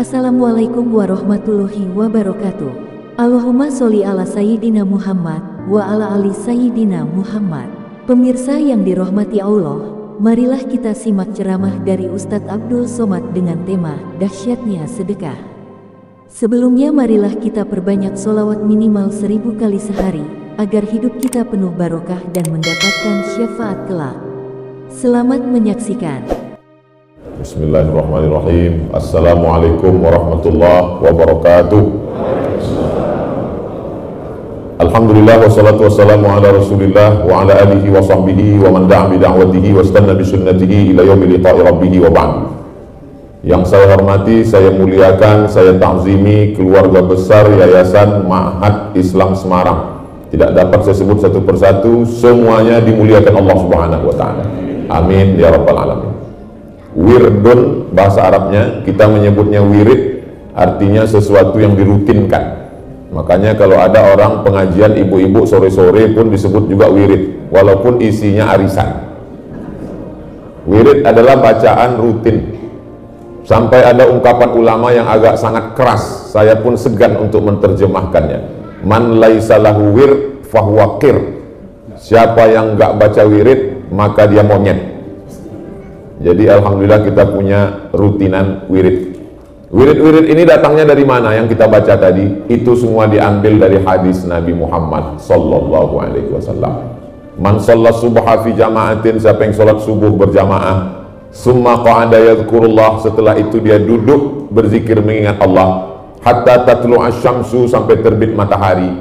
Assalamualaikum warahmatullahi wabarakatuh. Allahumma sholli ala Sayyidina Muhammad wa ala ali Sayyidina Muhammad. Pemirsa yang dirahmati Allah, marilah kita simak ceramah dari Ustadz Abdul Somad dengan tema dahsyatnya sedekah. Sebelumnya marilah kita perbanyak sholawat minimal 1000 kali sehari, agar hidup kita penuh barokah dan mendapatkan syafaat kelak. Selamat menyaksikan. Bismillahirrahmanirrahim. Assalamualaikum warahmatullahi wabarakatuh. Alhamdulillah wassalatu wassalamu ala rasulillah wa ala alihi wa sahbihi wa man da'a bi da'watihi wa istanna bi sunnatihi ila yaumil liqa'i rabbih wa ba'd. Yang saya hormati, saya muliakan, saya ta'zimi keluarga besar Yayasan Ma'had Islam Semarang. Tidak dapat saya sebut satu persatu, semuanya dimuliakan Allah Subhanahu wa taala. Amin ya rabbal alamin. Wirdun bahasa Arabnya, kita menyebutnya wirid, artinya sesuatu yang dirutinkan. Makanya kalau ada orang pengajian ibu-ibu sore-sore pun disebut juga wirid, walaupun isinya arisan. Wirid adalah bacaan rutin. Sampai ada ungkapan ulama yang agak sangat keras, saya pun segan untuk menerjemahkannya. Man laisa lahu wir fahuwa qir. Siapa yang enggak baca wirid, maka dia monyet. Jadi alhamdulillah kita punya rutinan wirid. Wirid-wirid ini datangnya dari mana yang kita baca tadi? Itu semua diambil dari hadis Nabi Muhammad sallallahu alaihi wasallam. Man shalla subha fi jama'atin, siapa yang salat subuh berjamaah, summa qa'ada yadhkurullah, setelah itu dia duduk berzikir mengingat Allah, hatta tatlu asy-syamsu, sampai terbit matahari,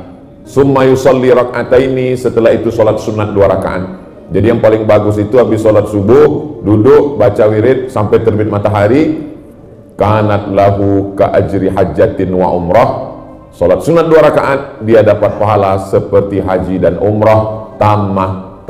summa yusalli rak'ataini, setelah itu salat sunat 2 rakaat. Jadi yang paling bagus itu habis sholat subuh, duduk, baca wirid sampai terbit matahari. Kanat lahu ka ajri hajjatin wa umrah. Sholat sunat 2 rakaat, dia dapat pahala seperti haji dan umrah. Tamah,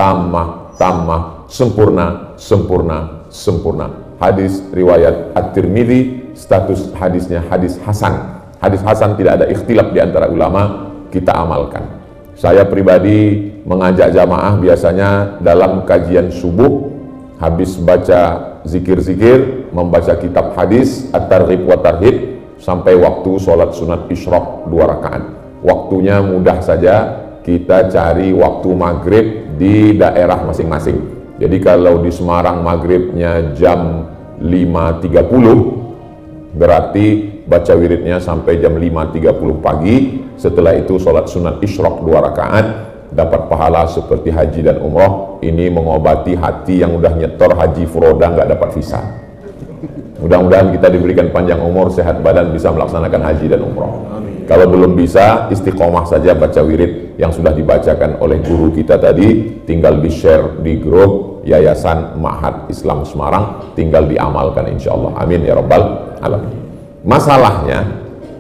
sempurna, sempurna, sempurna. Hadis riwayat At-Tirmidzi, status hadisnya hadis hasan. Hadis hasan tidak ada ikhtilaf di antara ulama, kita amalkan. Saya pribadi mengajak jamaah biasanya dalam kajian subuh, habis baca zikir-zikir, membaca kitab hadis At-Targhib wa Tarhib, sampai waktu sholat sunat isyraq 2 rakaat. Waktunya mudah saja, kita cari waktu maghrib di daerah masing-masing. Jadi kalau di Semarang maghribnya jam 5.30, berarti baca wiridnya sampai jam 5.30 pagi. Setelah itu sholat sunat isyraq 2 rakaat, dapat pahala seperti haji dan umroh. Ini mengobati hati yang udah nyetor haji furoda nggak dapat visa. Mudah-mudahan kita diberikan panjang umur, sehat badan, bisa melaksanakan haji dan umroh. Kalau belum bisa, istiqomah saja baca wirid yang sudah dibacakan oleh guru kita tadi, tinggal di-share di grup Yayasan Ma'had Islam Semarang, tinggal diamalkan insya Allah. Amin ya rabbal alamin. Masalahnya,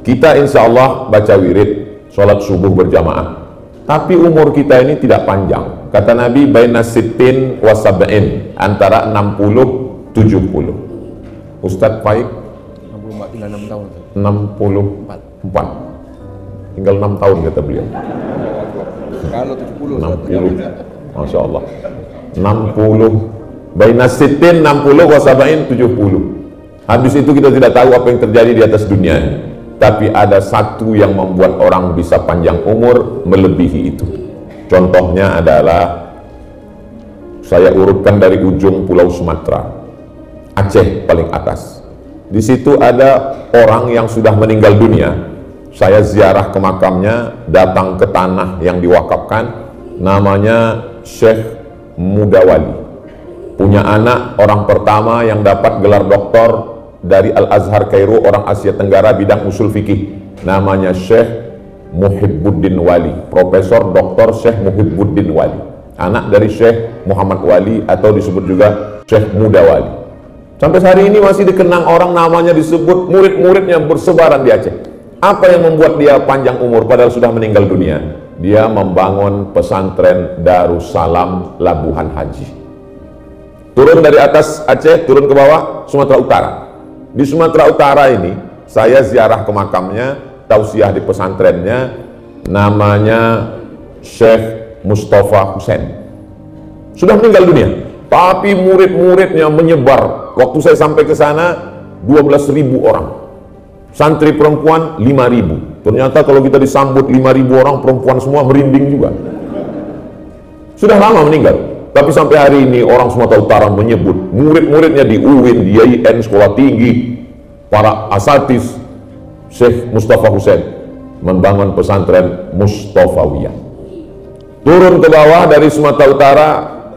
kita insya Allah baca wirid, sholat subuh berjamaah, tapi umur kita ini tidak panjang. Kata Nabi, baina sittin wa sab'in, antara 60-70. Ustadz Faik 64, tinggal 6 tahun. 64, tinggal 6 tahun kata beliau. Kalau 70 60, Masya Allah, 60, baina sittin 60 wa sab'in 70. Habis itu kita tidak tahu apa yang terjadi di atas dunia ini. Tapi ada satu yang membuat orang bisa panjang umur melebihi itu. Contohnya adalah, saya urutkan dari ujung Pulau Sumatera, Aceh paling atas. Di situ ada orang yang sudah meninggal dunia. Saya ziarah ke makamnya, datang ke tanah yang diwakafkan, namanya Syekh Mudawali. Punya anak orang pertama yang dapat gelar doktor dari Al-Azhar Kairo, orang Asia Tenggara, bidang usul fikih, namanya Syekh Muhibbuddin Wali, Profesor Dr. Syekh Muhibbuddin Wali, anak dari Syekh Muhammad Wali atau disebut juga Syekh Mudawali. Sampai hari ini masih dikenang orang, namanya disebut, murid-muridnya bersebaran di Aceh. Apa yang membuat dia panjang umur padahal sudah meninggal dunia? Dia membangun pesantren Darussalam Labuhan Haji. Turun dari atas Aceh, turun ke bawah Sumatera Utara. Di Sumatera Utara ini, saya ziarah ke makamnya, tausiah di pesantrennya, namanya Syekh Mustafa Hussein. Sudah meninggal dunia, tapi murid-muridnya menyebar. Waktu saya sampai ke sana, 12.000 orang. Santri perempuan 5.000. Ternyata kalau kita disambut 5.000 orang perempuan semua merinding juga. Sudah lama meninggal. Tapi sampai hari ini orang Sumatera Utara menyebut murid-muridnya di UIN, di IAIN, sekolah tinggi, para asatis, Syekh Mustafa Hussein membangun pesantren Mustafawiyah. Turun ke bawah dari Sumatera Utara,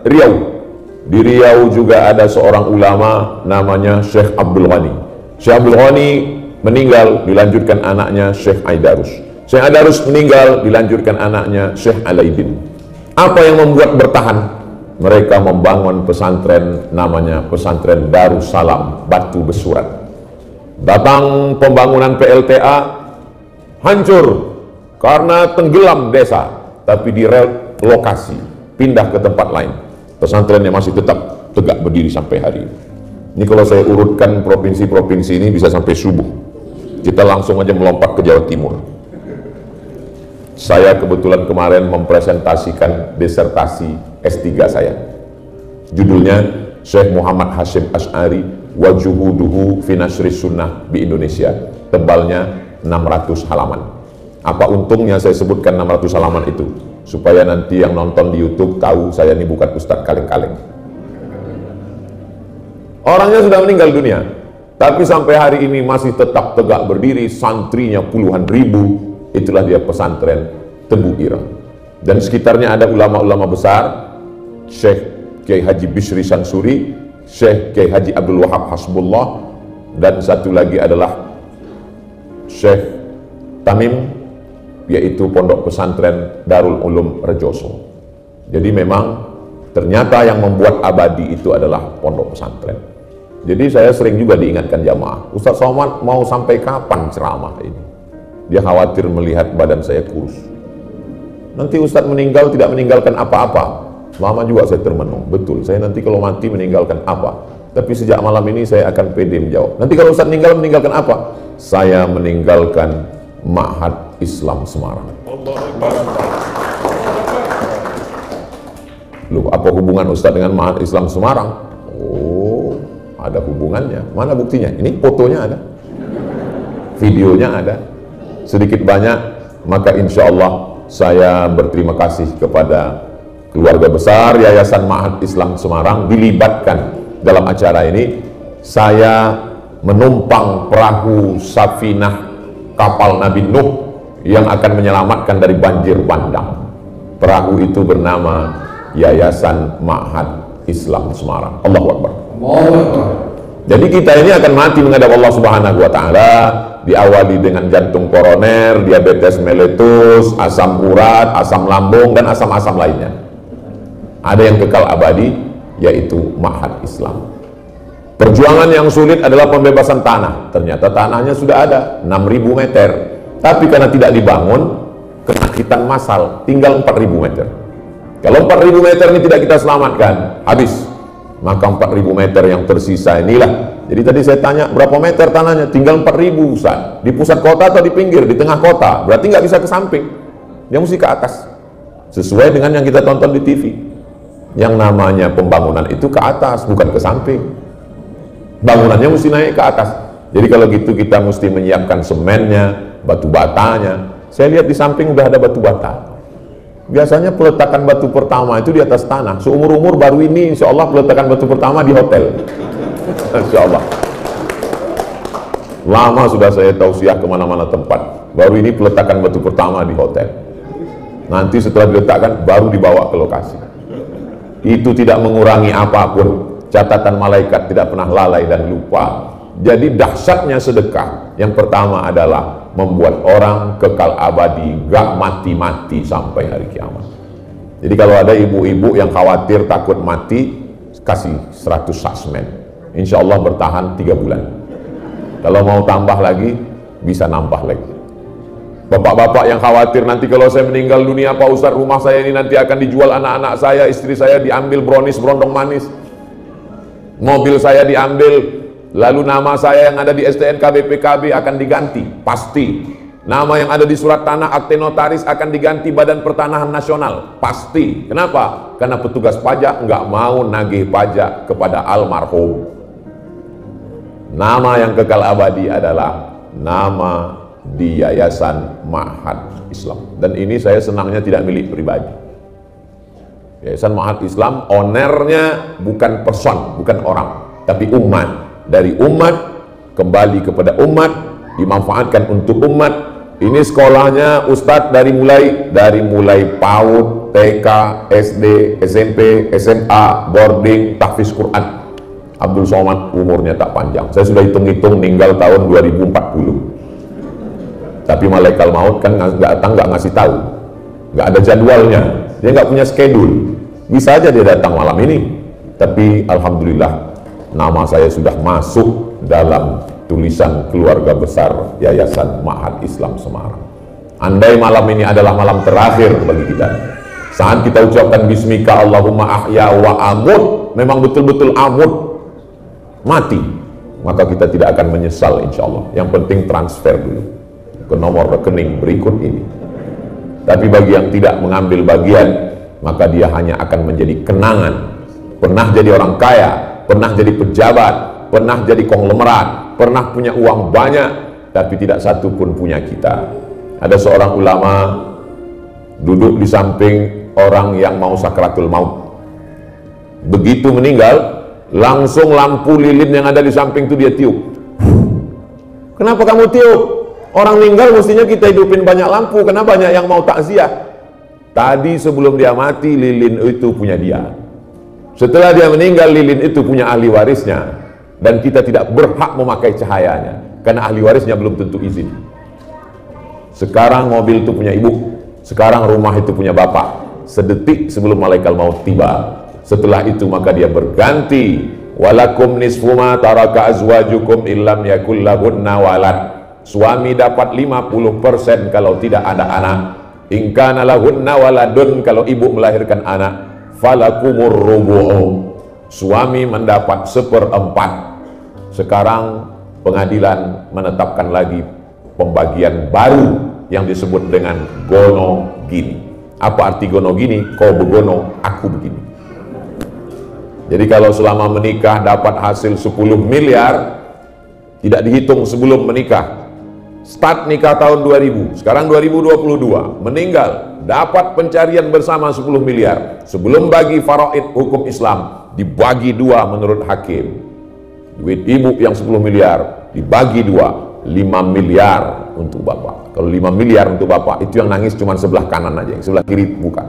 Riau. Di Riau juga ada seorang ulama namanya Syekh Abdul Ghani. Syekh Abdul Ghani meninggal, dilanjutkan anaknya Syekh Aidarus. Syekh Aidarus meninggal, dilanjutkan anaknya Syekh Alaidin. Apa yang membuat bertahan? Mereka membangun pesantren namanya pesantren Darussalam Batu Besurat. Datang pembangunan PLTA, hancur karena tenggelam desa, tapi direlokasi, pindah ke tempat lain. Pesantrennya masih tetap tegak berdiri sampai hari ini. Ini kalau saya urutkan provinsi-provinsi ini bisa sampai subuh. Kita langsung aja melompat ke Jawa Timur. Saya kebetulan kemarin mempresentasikan disertasi S3 saya. Judulnya Syekh Muhammad Hashim Asy'ari wa Juhuduhu fi Nasri Sunnah di Indonesia. Tebalnya 600 halaman. Apa untungnya saya sebutkan 600 halaman itu? Supaya nanti yang nonton di YouTube tahu saya ini bukan Ustadz kaleng-kaleng. Orangnya sudah meninggal dunia, tapi sampai hari ini masih tetap tegak berdiri, santrinya puluhan ribu. Itulah dia pesantren Tebu Ireng. Dan sekitarnya ada ulama-ulama besar, Syekh Kiai Haji Bishri Sansuri, Syekh Kiai Haji Abdul Wahab Hasbullah, dan satu lagi adalah Syekh Tamim, yaitu pondok pesantren Darul Ulum Rejoso. Jadi memang ternyata yang membuat abadi itu adalah pondok pesantren. Jadi saya sering juga diingatkan jamaah, Ustaz Somad mau sampai kapan ceramah ini? Dia khawatir melihat badan saya kurus. Nanti Ustadz meninggal tidak meninggalkan apa-apa. Lama juga saya termenung. Betul, saya nanti kalau mati meninggalkan apa? Tapi sejak malam ini saya akan pede menjawab. Nanti kalau Ustadz meninggal, meninggalkan apa? Saya meninggalkan Ma'had Islam Semarang. Loh, apa hubungan Ustadz dengan Ma'had Islam Semarang? Oh, ada hubungannya. Mana buktinya? Ini fotonya ada, videonya ada. Sedikit banyak, maka insya Allah saya berterima kasih kepada keluarga besar Yayasan Ma'had Islam Semarang dilibatkan dalam acara ini. Saya menumpang perahu safinah kapal Nabi Nuh yang akan menyelamatkan dari banjir bandang. Perahu itu bernama Yayasan Ma'had Islam Semarang. Allahu Akbar. Jadi kita ini akan mati menghadap Allah Subhanahu wa Ta'ala, diawali dengan jantung koroner, diabetes mellitus, asam urat, asam lambung, dan asam-asam lainnya. Ada yang kekal abadi, yaitu Ma'had Islam. Perjuangan yang sulit adalah pembebasan tanah. Ternyata tanahnya sudah ada 6.000 meter, tapi karena tidak dibangun, kesakitan massal, tinggal 4.000 meter. Kalau 4.000 meter ini tidak kita selamatkan, habis. Maka 4.000 meter yang tersisa inilah. Jadi tadi saya tanya berapa meter tanahnya, tinggal 4.000 Ustaz. Di pusat kota atau di pinggir, di tengah kota, berarti nggak bisa ke samping, dia mesti ke atas. Sesuai dengan yang kita tonton di TV. Yang namanya pembangunan itu ke atas, bukan ke samping. Bangunannya mesti naik ke atas. Jadi kalau gitu kita mesti menyiapkan semennya, batu batanya. Saya lihat di samping udah ada batu bata. Biasanya peletakan batu pertama itu di atas tanah. Seumur-umur baru ini insya Allah peletakan batu pertama di hotel. Insya Allah. Lama sudah saya tausiah kemana-mana tempat. Baru ini peletakan batu pertama di hotel. Nanti setelah diletakkan baru dibawa ke lokasi. Itu tidak mengurangi apapun. Catatan malaikat tidak pernah lalai dan lupa. Jadi dahsyatnya sedekah. Yang pertama adalah membuat orang kekal abadi, gak mati-mati sampai hari kiamat. Jadi kalau ada ibu-ibu yang khawatir takut mati, kasih 100 sasmen. Insya Allah bertahan 3 bulan. Kalau mau tambah lagi, bisa nambah lagi. Bapak-bapak yang khawatir nanti kalau saya meninggal dunia Pak Ustadz, rumah saya ini nanti akan dijual, anak-anak saya, istri saya diambil brownies, berondong manis, mobil saya diambil, lalu nama saya yang ada di STNK BPKB akan diganti, pasti. Nama yang ada di surat tanah akte notaris akan diganti Badan Pertanahan Nasional, pasti. Kenapa? Karena petugas pajak nggak mau nagih pajak kepada almarhum. Nama yang kekal abadi adalah nama di Yayasan Ma'had Islam. Dan ini saya senangnya tidak milik pribadi. Yayasan Ma'had Islam, ownernya bukan person, bukan orang, tapi umat. Dari umat, kembali kepada umat, dimanfaatkan untuk umat. Ini sekolahnya Ustadz dari mulai PAUD, TK, SD, SMP, SMA, boarding, tahfiz Quran. Abdul Somad umurnya tak panjang. Saya sudah hitung-hitung meninggal tahun 2040. Tapi malaikat maut kan datang nggak ngasih tahu, nggak ada jadwalnya, dia nggak punya schedule. Bisa aja dia datang malam ini. Tapi alhamdulillah nama saya sudah masuk dalam tulisan keluarga besar Yayasan Ma'had Islam Semarang. Andai malam ini adalah malam terakhir bagi kita, saat kita ucapkan bismika Allahumma ahya wa amut, memang betul-betul amut, mati, maka kita tidak akan menyesal insya Allah. Yang penting transfer dulu ke nomor rekening berikut ini. Tapi bagi yang tidak mengambil bagian, maka dia hanya akan menjadi kenangan. Pernah jadi orang kaya, pernah jadi pejabat, pernah jadi konglomerat, pernah punya uang banyak, tapi tidak satu pun punya kita. Ada seorang ulama duduk di samping orang yang mau sakratul maut. Begitu meninggal, langsung lampu lilin yang ada di samping itu dia tiup. Kenapa kamu tiup? Orang meninggal mestinya kita hidupin banyak lampu, kenapa banyak yang mau takziah? Tadi sebelum dia mati, lilin itu punya dia. Setelah dia meninggal, lilin itu punya ahli warisnya. Dan kita tidak berhak memakai cahayanya, karena ahli warisnya belum tentu izin. Sekarang mobil itu punya ibu, sekarang rumah itu punya bapak. Sedetik sebelum malaikat maut tiba, setelah itu maka dia berganti. Walakum nisfu ma taraka azwajukum illam yakul lahunna walad. Suami dapat 50% kalau tidak ada anak. In kana lahunna waladun, kalau ibu melahirkan anak, falakumur rubu'u. Suami mendapat 1/4. Sekarang pengadilan menetapkan lagi pembagian baru yang disebut dengan gono gini. Apa arti gono gini? Kau begono, aku begini. Jadi kalau selama menikah dapat hasil 10 miliar, tidak dihitung sebelum menikah. Start nikah tahun 2000, sekarang 2022, meninggal, dapat pencarian bersama 10 miliar. Sebelum bagi faraid hukum Islam, dibagi 2 menurut hakim. Duit ibu yang 10 miliar dibagi 2, 5 miliar untuk bapak. Kalau 5 miliar untuk bapak, itu yang nangis cuma sebelah kanan aja, yang sebelah kiri bukan.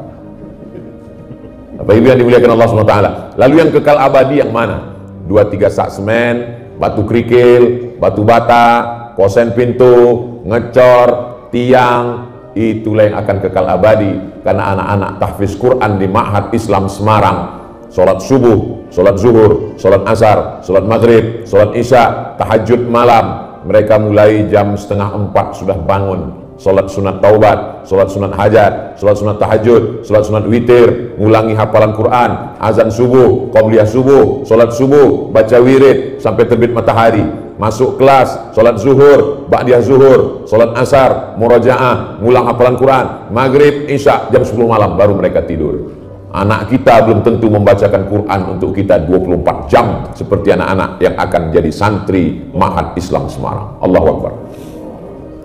Bapak Ibu yang dimuliakan Allah SWT. Lalu yang kekal abadi yang mana? 2-3 sak semen, batu kerikil, batu bata, kosen pintu, ngecor, tiang, itulah yang akan kekal abadi. Karena anak-anak tahfiz Quran di Ma'had Islam Semarang, sholat subuh, sholat zuhur, sholat asar, sholat maghrib, sholat isya, tahajud malam, mereka mulai jam 3:30 sudah bangun, sholat sunat taubat, sholat sunat hajat, sholat sunat tahajud, sholat sunat witir, ngulangi hafalan Quran, azan subuh, qobliyah subuh, sholat subuh, baca wirid sampai terbit matahari, masuk kelas, sholat zuhur, ba'diyah zuhur, sholat asar, murajaah, ngulang hafalan Quran, maghrib, isya, jam 10 malam baru mereka tidur. Anak kita belum tentu membacakan Quran untuk kita 24 jam seperti anak-anak yang akan jadi santri Ma'had Islam Semarang. Allahu Akbar.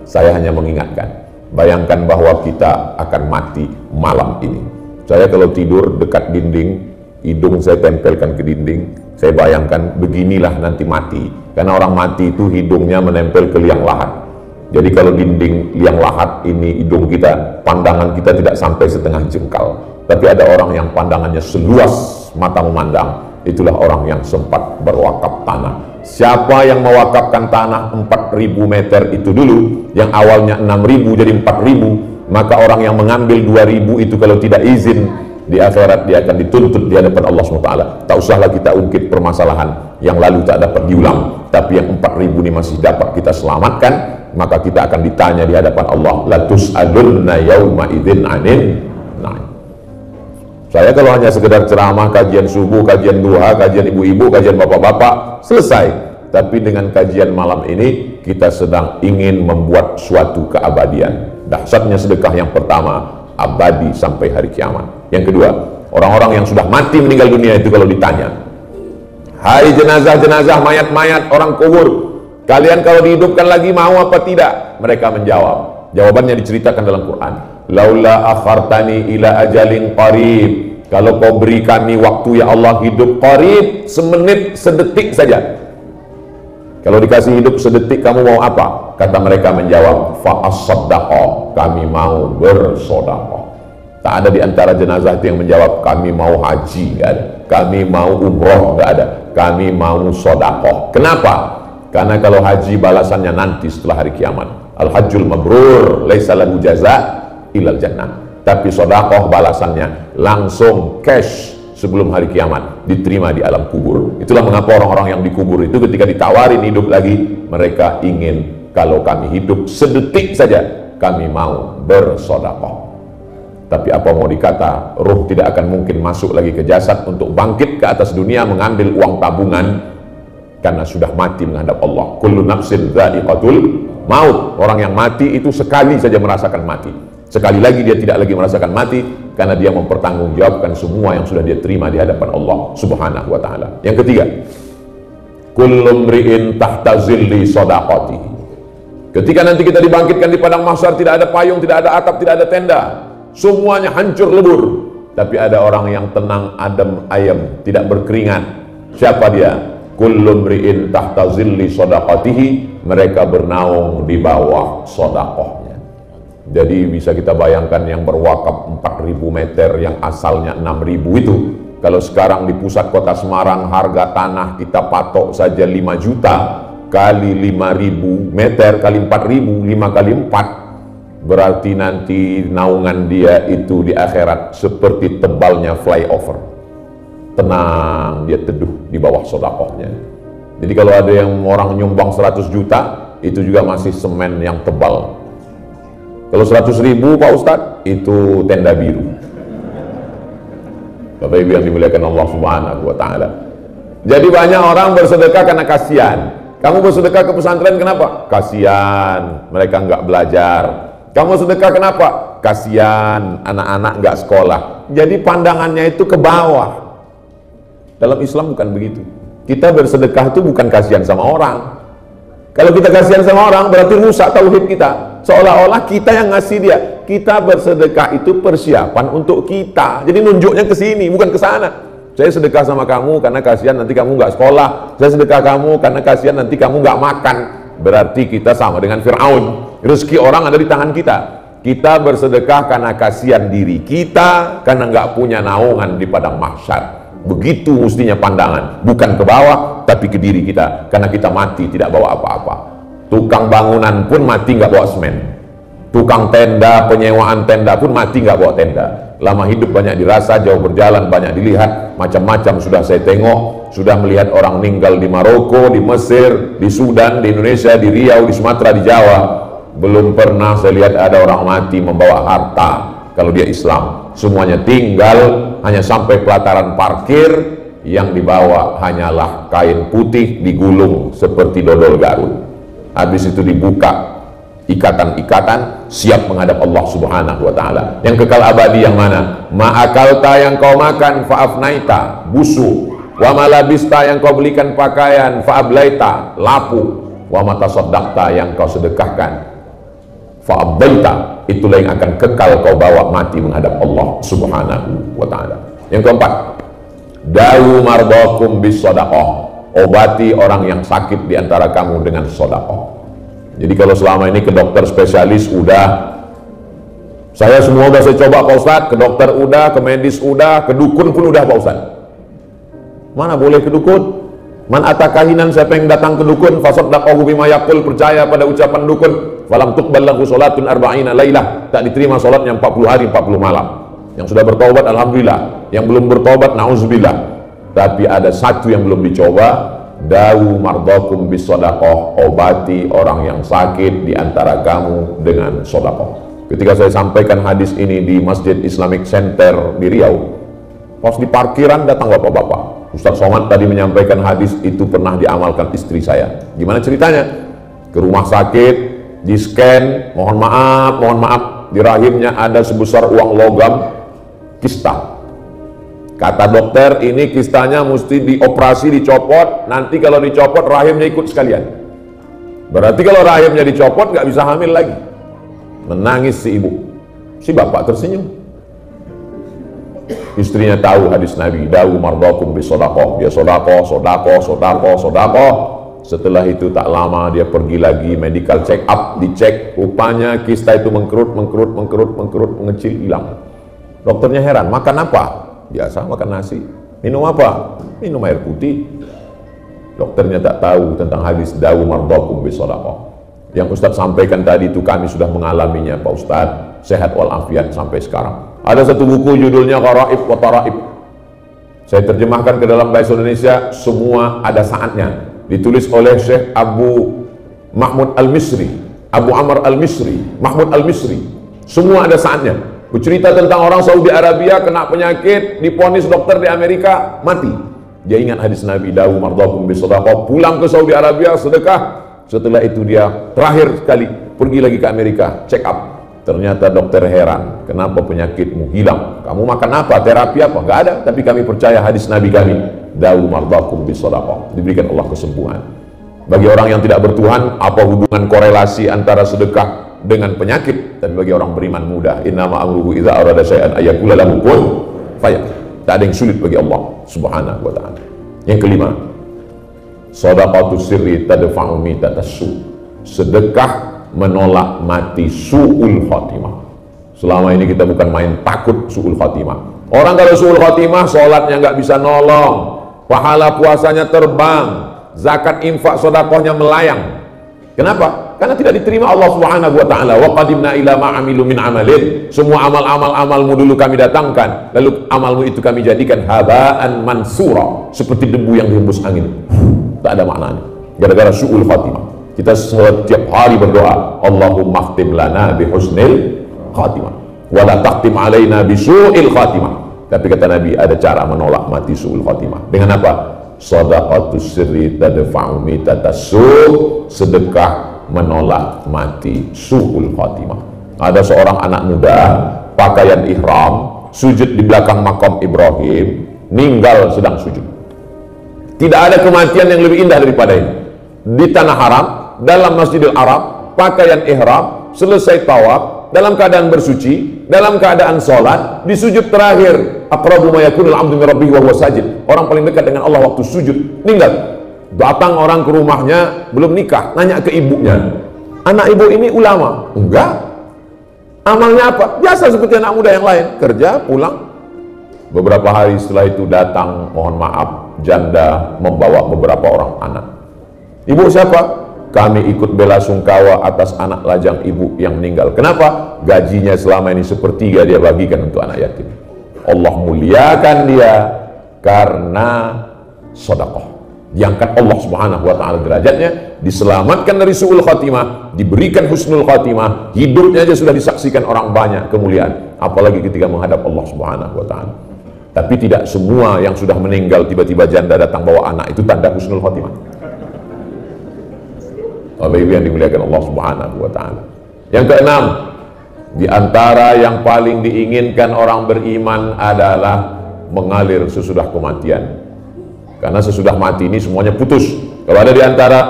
Saya hanya mengingatkan, bayangkan bahwa kita akan mati malam ini. Saya kalau tidur dekat dinding, hidung saya tempelkan ke dinding, saya bayangkan beginilah nanti mati. Karena orang mati itu hidungnya menempel ke liang lahat. Jadi kalau dinding liang lahat ini hidung kita, pandangan kita tidak sampai setengah jengkal. Tapi ada orang yang pandangannya seluas mata memandang, itulah orang yang sempat berwakaf tanah. Siapa yang mewakafkan tanah 4.000 meter itu dulu, yang awalnya 6.000 jadi 4.000, maka orang yang mengambil 2.000 itu kalau tidak izin, di akhirat dia akan dituntut di hadapan Allah SWT. Tak usahlah kita ungkit permasalahan yang lalu tak dapat diulang, tapi yang 4.000 ini masih dapat kita selamatkan, maka kita akan ditanya di hadapan Allah, la tus'alunna yauma idzin 'anil na'im. Saya kalau hanya sekedar ceramah, kajian subuh, kajian duha, kajian ibu-ibu, kajian bapak-bapak, selesai. Tapi dengan kajian malam ini, kita sedang ingin membuat suatu keabadian. Dahsyatnya sedekah yang pertama, abadi sampai hari kiamat. Yang kedua, orang-orang yang sudah mati meninggal dunia itu kalau ditanya, hai jenazah-jenazah, mayat-mayat orang kubur, Kalian kalau dihidupkan lagi mau apa tidak? Mereka menjawab. Jawabannya diceritakan dalam Quran. Laula akhartani ila ajalin qarib. Kalau kau beri kami waktu ya Allah hidup qarib, semenit, sedetik saja. Kalau dikasih hidup sedetik kamu mau apa? Kata mereka menjawab, fa'as-saddaqah, kami mau bersedekah. Tak ada di antara jenazah itu yang menjawab kami mau haji, nggak ada. Kami mau umroh, nggak ada. Kami mau sedekah. Kenapa? Karena kalau haji balasannya nanti setelah hari kiamat. Al-hajjul mabrur laisa lahu jaza ilal jannah. Tapi sedekah balasannya langsung cash sebelum hari kiamat, diterima di alam kubur. Itulah mengapa orang-orang yang dikubur itu ketika ditawarin hidup lagi, mereka ingin kalau kami hidup sedetik saja kami mau bersedekah. Tapi apa mau dikata, ruh tidak akan mungkin masuk lagi ke jasad untuk bangkit ke atas dunia mengambil uang tabungan karena sudah mati menghadap Allah. Kullu nafsin dha'iqatul maut. Orang yang mati itu sekali saja merasakan mati. Sekali lagi dia tidak lagi merasakan mati karena dia mempertanggungjawabkan semua yang sudah dia terima di hadapan Allah Subhanahu wa taala. Yang ketiga, kullu mri'in tahta zilli shadaqati. Ketika nanti kita dibangkitkan di padang mahsyar, tidak ada payung, tidak ada atap, tidak ada tenda. Semuanya hancur lebur. Tapi ada orang yang tenang, adem, ayem, tidak berkeringat. Siapa dia? Kullu mri'in tahta zilli shadaqatihi. Mereka bernaung di bawah sedekahnya. Jadi bisa kita bayangkan yang berwakaf 4.000 meter yang asalnya 6.000 itu, kalau sekarang di pusat kota Semarang harga tanah kita patok saja 5 juta kali 5.000 meter kali 4.000, 5 kali 4, berarti nanti naungan dia itu di akhirat seperti tebalnya flyover. Tenang, dia teduh di bawah sedekahnya. Jadi kalau ada yang orang nyumbang 100 juta, itu juga masih semen yang tebal. Kalau 100.000 Pak Ustadz, itu tenda biru. Bapak Ibu yang dimuliakan Allah Subhanahu wa taala. Jadi banyak orang bersedekah karena kasihan. Kamu bersedekah ke pesantren kenapa? Kasihan, mereka nggak belajar. Kamu sedekah kenapa? Kasihan, anak-anak nggak sekolah. Jadi pandangannya itu ke bawah. Dalam Islam bukan begitu. Kita bersedekah itu bukan kasihan sama orang. Kalau kita kasihan sama orang berarti rusak tauhid kita. Seolah-olah kita yang ngasih dia. Kita bersedekah itu persiapan untuk kita. Jadi nunjuknya ke sini, bukan ke sana. Saya sedekah sama kamu karena kasihan nanti kamu nggak sekolah. Saya sedekah kamu karena kasihan nanti kamu nggak makan. Berarti kita sama dengan Fir'aun. Rezeki orang ada di tangan kita. Kita bersedekah karena kasihan diri kita, karena nggak punya naungan di padang mahsyar. Begitu mestinya pandangan, bukan ke bawah tapi ke diri kita, karena kita mati tidak bawa apa-apa. Tukang bangunan pun mati nggak bawa semen. Tukang tenda, penyewaan tenda pun mati nggak bawa tenda. Lama hidup banyak dirasa, jauh berjalan banyak dilihat, macam-macam sudah saya tengok. Sudah melihat orang meninggal di Maroko, di Mesir, di Sudan, di Indonesia, di Riau, di Sumatera, di Jawa. Belum pernah saya lihat ada orang mati membawa harta kalau dia Islam. Semuanya tinggal hanya sampai pelataran parkir, yang dibawa hanyalah kain putih digulung seperti dodol Garut. Habis itu dibuka ikatan-ikatan, siap menghadap Allah Subhanahu wa taala. Yang kekal abadi yang mana? Ma'akalta, yang kau makan, fa'afnaita, busuk. Wa malabista, yang kau belikan pakaian, fa'ablaita, lapu. Wa matasaddaqta, yang kau sedekahkan, fa'abdaita, itulah yang akan kekal kau bawa mati menghadap Allah Subhanahu wa taala. Yang keempat, dawu mardakum bis shadaqah. Obati orang yang sakit di antara kamu dengan sedekah. Jadi kalau selama ini ke dokter spesialis udah, saya semua udah saya coba Pak Ustadz, ke dokter udah, ke medis udah, ke dukun pun udah Pak Ustadz. Mana boleh ke dukun? Man atakahinan, siapa yang datang ke dukun, fasaddaqahu bima yaqul, percaya pada ucapan dukun, falam tuqbal lahu salatun arba'ina lailah, tak diterima salatnya 40 hari 40 malam. Yang sudah bertobat alhamdulillah, yang belum bertobat nauzubillah. Tapi ada satu yang belum dicoba, dawu mardakum bis shadaqah, obati orang yang sakit di antara kamu dengan sedekah. Ketika saya sampaikan hadis ini di Masjid Islamic Center di Riau, pas di parkiran datang bapak-bapak. Ustaz Somad tadi menyampaikan hadis itu pernah diamalkan istri saya. Gimana ceritanya? Ke rumah sakit, di scan, mohon maaf, di rahimnya ada sebesar uang logam, kista. Kata dokter, ini kistanya mesti dioperasi, dicopot, nanti kalau dicopot rahimnya ikut sekalian. Berarti kalau rahimnya dicopot nggak bisa hamil lagi. Menangis si ibu, si bapak tersenyum. Istrinya tahu hadis Nabi, dawu mardakum bi sodakoh. Dia sodakoh. Setelah itu tak lama dia pergi lagi medical check up, dicek, rupanya kista itu mengkerut, mengecil, hilang. Dokternya heran, makan apa? Biasa makan nasi. Minum apa? Minum air putih. Dokternya tak tahu tentang hadis dawu mardakum bi sodakoh. Yang Ustadz sampaikan tadi itu kami sudah mengalaminya Pak Ustadz, sehat walafiat sampai sekarang. Ada satu buku judulnya Gharaib wa Taraib. Saya terjemahkan ke dalam bahasa Indonesia, semua ada saatnya. Ditulis oleh Syekh Abu Mahmud Al-Misri, Abu Amr Al-Misri, Mahmud Al-Misri. Semua ada saatnya. Bercerita tentang orang Saudi Arabia kena penyakit, diponis dokter di Amerika, mati. Dia ingat hadis Nabi, dawu mardakum bisadaqah, pulang ke Saudi Arabia, sedekah. Setelah itu dia terakhir sekali pergi lagi ke Amerika, check up. Ternyata dokter heran, kenapa penyakitmu hilang? Kamu makan apa? Terapi apa? Gak ada, tapi kami percaya hadis Nabi kami, dawu mardakum bisadaqah, diberikan Allah kesembuhan. Bagi orang yang tidak bertuhan, apa hubungan korelasi antara sedekah dengan penyakit? Tapi bagi orang beriman mudah, innama amruhu idza arada syai'an ayyaqula lahu kun fayakun. Tak ada yang sulit bagi Allah Subhanahu wa ta'ala. Yang kelima, shadaqatus sirri tadfa'u mitatassu. Sedekah menolak mati su'ul khatimah. Selama ini kita bukan main takut su'ul khatimah. Orang kalau su'ul khatimah, sholatnya nggak bisa nolong, pahala puasanya terbang, zakat infak sedekahnya melayang. Kenapa? Karena tidak diterima Allah Subhanahu wa ta'ala. Wa qadimna ila ma amilu min amalin. Semua amalmu dulu kami datangkan, lalu amalmu itu kami jadikan haba'an mansura, seperti debu yang dihembus angin. Tak ada maknanya. Gara-gara su'ul khatimah. Kita setiap hari berdoa, Allahumma khtim lana bi husnil khatimah wa la takhtim alaina bi su'il khatimah. Tapi kata Nabi, ada cara menolak mati su'ul khatimah. Dengan apa? Shadaqatus sirri tadfa'u mitatassu. Sedekah menolak mati su'ul khatimah. Ada seorang anak muda pakaian ihram, sujud di belakang makam Ibrahim, meninggal sedang sujud. Tidak ada kematian yang lebih indah daripada ini. Di tanah haram, dalam Masjidil Arab, pakaian ihram, selesai tawaf, dalam keadaan bersuci, dalam keadaan sholat, di sujud terakhir, aqrabu ma yakunul 'abdu min rabbihi wa huwa sajid. Orang paling dekat dengan Allah waktu sujud, meninggal. Datang orang ke rumahnya, belum nikah, nanya ke ibunya, anak ibu ini ulama? Enggak. Amalnya apa? Biasa seperti anak muda yang lain, kerja, pulang. Beberapa hari setelah itu datang, mohon maaf, janda membawa beberapa orang anak. Ibu siapa? Kami ikut bela sungkawa atas anak lajang ibu yang meninggal. Kenapa? Gajinya selama ini sepertiga dia bagikan untuk anak yatim. Allah muliakan dia karena sedekah. Diangkat Allah Subhanahu wa ta'ala derajatnya, diselamatkan dari su'ul khatimah, diberikan husnul khatimah, hidupnya aja sudah disaksikan orang banyak kemuliaan, apalagi ketika menghadap Allah Subhanahu wa ta'ala. Tapi tidak semua yang sudah meninggal tiba-tiba janda datang bawa anak, itu tanda husnul khatimah. Bapak Ibu yang dimuliakan Allah Subhanahu wa ta'ala. Yang keenam, di antara yang paling diinginkan orang beriman adalah mengalir sesudah kematian. Karena sesudah mati ini semuanya putus. Kalau ada di antara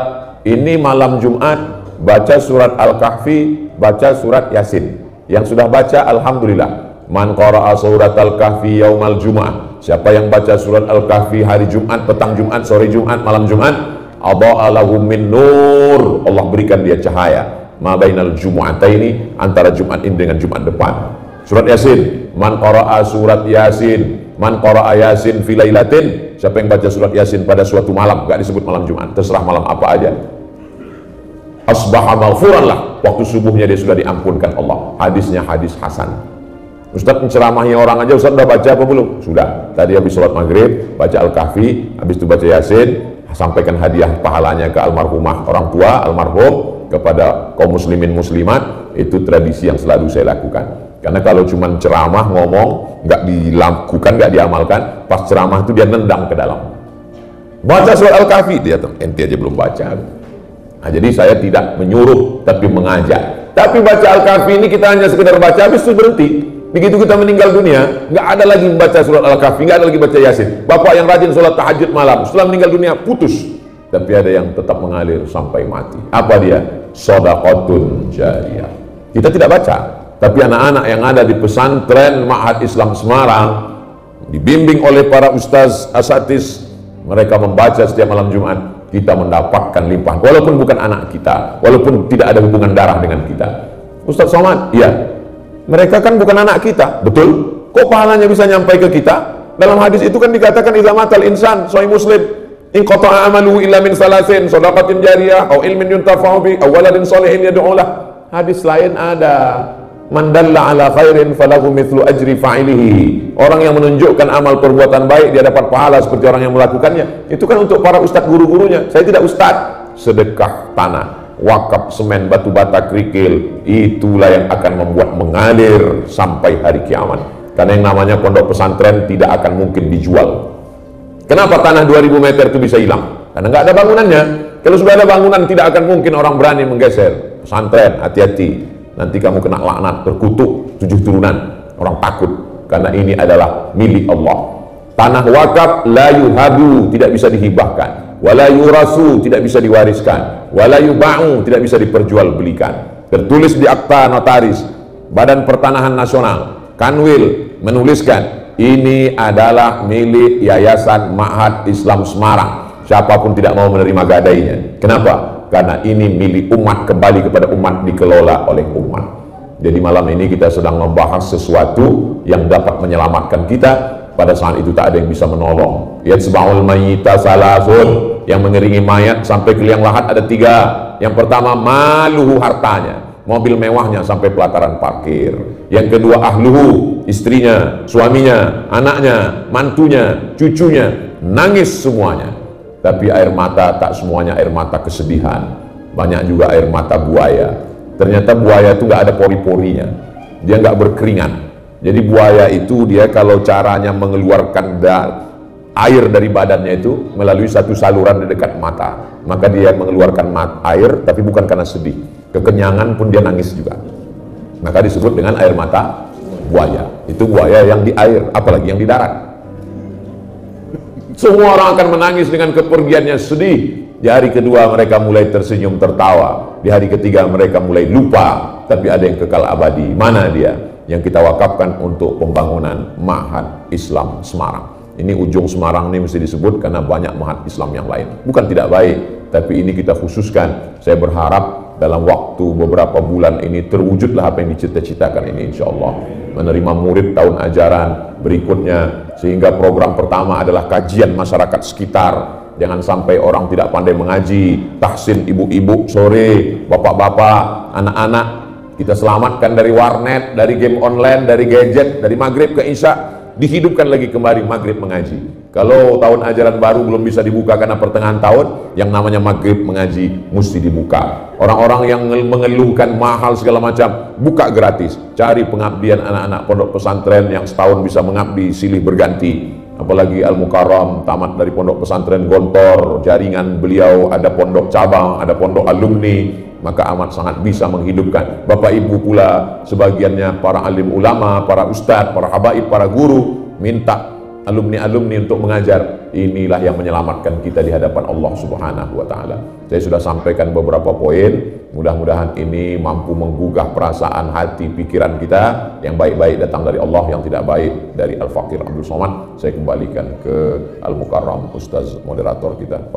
ini malam Jumat, baca surat Al-Kahfi, baca surat Yasin. Yang sudah baca, alhamdulillah. Man qara'a surat Al-Kahfi yaumal Jum'ah. Siapa yang baca surat Al-Kahfi hari Jumat, petang Jumat, sore Jumat, malam Jumat, adha'a lahu min nur. Allah berikan dia cahaya. Ma bainal Jumu'ataini, antara Jumat ini dengan Jumat depan. Surat Yasin, man qara'a surat Yasin, man qara'a Yasin fi lailatin. Siapa yang baca surat Yasin pada suatu malam, gak disebut malam Jumat, terserah malam apa aja, asbaha maghfuran lah, waktu subuhnya dia sudah diampunkan Allah. Hadisnya hadis hasan. Ustadz menceramahi orang aja, Ustadz udah baca apa belum? Sudah, tadi habis sholat maghrib baca Al-Kahfi, habis itu baca Yasin, sampaikan hadiah pahalanya ke almarhumah orang tua, almarhum, kepada kaum muslimin muslimat. Itu tradisi yang selalu saya lakukan. Karena kalau cuma ceramah, ngomong, nggak dilakukan, nggak diamalkan, pas ceramah itu dia nendang ke dalam. Baca surat Al-Kahfi, dia ente aja belum baca. Nah, jadi saya tidak menyuruh, tapi mengajak. Tapi baca Al-Kahfi ini kita hanya sekedar baca, habis itu berhenti. Begitu kita meninggal dunia, nggak ada lagi membaca surat Al-Kahfi, nggak ada lagi baca Yasin. Bapak yang rajin sholat tahajud malam, setelah meninggal dunia putus. tapi ada yang tetap mengalir sampai mati. Apa dia? Shadaqatun jariyah. Kita tidak baca, tapi anak-anak yang ada di pesantren Ma'had Islam Semarang, dibimbing oleh para ustaz asatidz, mereka membaca setiap malam Jumat, kita mendapatkan limpahan, walaupun bukan anak kita, walaupun tidak ada hubungan darah dengan kita. Ustaz Somad, iya, mereka kan bukan anak kita, betul? Kok pahalanya bisa nyampai ke kita? Dalam hadis itu kan dikatakan idza matal insan, Sahih Muslim, in qata'a amaluhu illa min salasin, shadaqatin jariyah, au ilmin yuntafa'u bi, aw waladin shalihin yad'u lah. Hadis lain ada, man dalla ala khairin falahu mithlu ajri fa'ilihi. Orang yang menunjukkan amal perbuatan baik, dia dapat pahala seperti orang yang melakukannya. Itu kan untuk para ustadz guru-gurunya. Saya tidak ustadz. Sedekah tanah, wakaf semen, batu bata, kerikil, itulah yang akan membuat mengalir sampai hari kiamat. Karena yang namanya pondok pesantren tidak akan mungkin dijual. Kenapa tanah 2000 meter itu bisa hilang? Karena nggak ada bangunannya. Kalau sudah ada bangunan, tidak akan mungkin orang berani menggeser. Pesantren, hati-hati, nanti kamu kena laknat, terkutuk 7 turunan. Orang takut, karena ini adalah milik Allah. Tanah wakaf la yuhabu, tidak bisa dihibahkan, wala yurasu, tidak bisa diwariskan, wala yuba'u, tidak bisa diperjualbelikan. Tertulis di akta notaris Badan Pertanahan Nasional, Kanwil menuliskan ini adalah milik Yayasan Ma'had Islam Semarang. Siapapun tidak mau menerima gadainya. Kenapa? Karena ini milik umat, kembali kepada umat, dikelola oleh umat. Jadi malam ini kita sedang membahas sesuatu yang dapat menyelamatkan kita. Pada saat itu tak ada yang bisa menolong. Yatsba'ul mayyita salasun, yang mengiringi mayat sampai ke liang lahat ada 3. Yang pertama maluhu, hartanya, mobil mewahnya sampai pelataran parkir. Yang kedua ahluhu, istrinya, suaminya, anaknya, mantunya, cucunya, nangis semuanya. Tapi air mata tak semuanya air mata kesedihan, banyak juga air mata buaya. Ternyata buaya itu nggak ada pori-porinya, dia nggak berkeringat. Jadi buaya itu dia kalau caranya mengeluarkan air dari badannya itu melalui satu saluran di dekat mata, maka dia mengeluarkan air, tapi bukan karena sedih, kekenyangan pun dia nangis juga. Maka disebut dengan air mata buaya. Itu buaya yang di air, apalagi yang di darat. Semua orang akan menangis dengan kepergiannya, sedih. Di hari kedua mereka mulai tersenyum tertawa. Di hari ketiga mereka mulai lupa. Tapi ada yang kekal abadi. Mana dia? Yang kita wakafkan untuk pembangunan Ma'had Islam Semarang. Ini ujung Semarang ini mesti disebut karena banyak Ma'had Islam yang lain. Bukan tidak baik, tapi ini kita khususkan. Saya berharap dalam waktu beberapa bulan ini terwujudlah apa yang dicita-citakan ini, insya Allah. Menerima murid tahun ajaran berikutnya, sehingga program pertama adalah kajian masyarakat sekitar. Jangan sampai orang tidak pandai mengaji, tahsin ibu-ibu sore, bapak-bapak, anak-anak kita selamatkan dari warnet, dari game online, dari gadget, dari maghrib ke isya, dihidupkan lagi kembali maghrib mengaji. Kalau tahun ajaran baru belum bisa dibuka karena pertengahan tahun, yang namanya maghrib mengaji mesti dibuka. Orang-orang yang mengeluhkan mahal segala macam, buka gratis. Cari pengabdian anak-anak pondok pesantren yang setahun bisa mengabdi silih berganti. Apalagi Al-Mukarram tamat dari pondok pesantren Gontor, jaringan beliau ada pondok cabang, ada pondok alumni, maka amat sangat bisa menghidupkan. Bapak ibu pula sebagiannya para alim ulama, para ustadz, para habaib, para guru, minta alumni-alumni untuk mengajar. Inilah yang menyelamatkan kita di hadapan Allah Subhanahu wa Ta'ala. Saya sudah sampaikan beberapa poin, mudah-mudahan ini mampu menggugah perasaan hati pikiran kita. Yang baik-baik datang dari Allah, yang tidak baik dari Al-Fakir Abdul Somad. Saya kembalikan ke Al-Mukarram Ustaz moderator kita.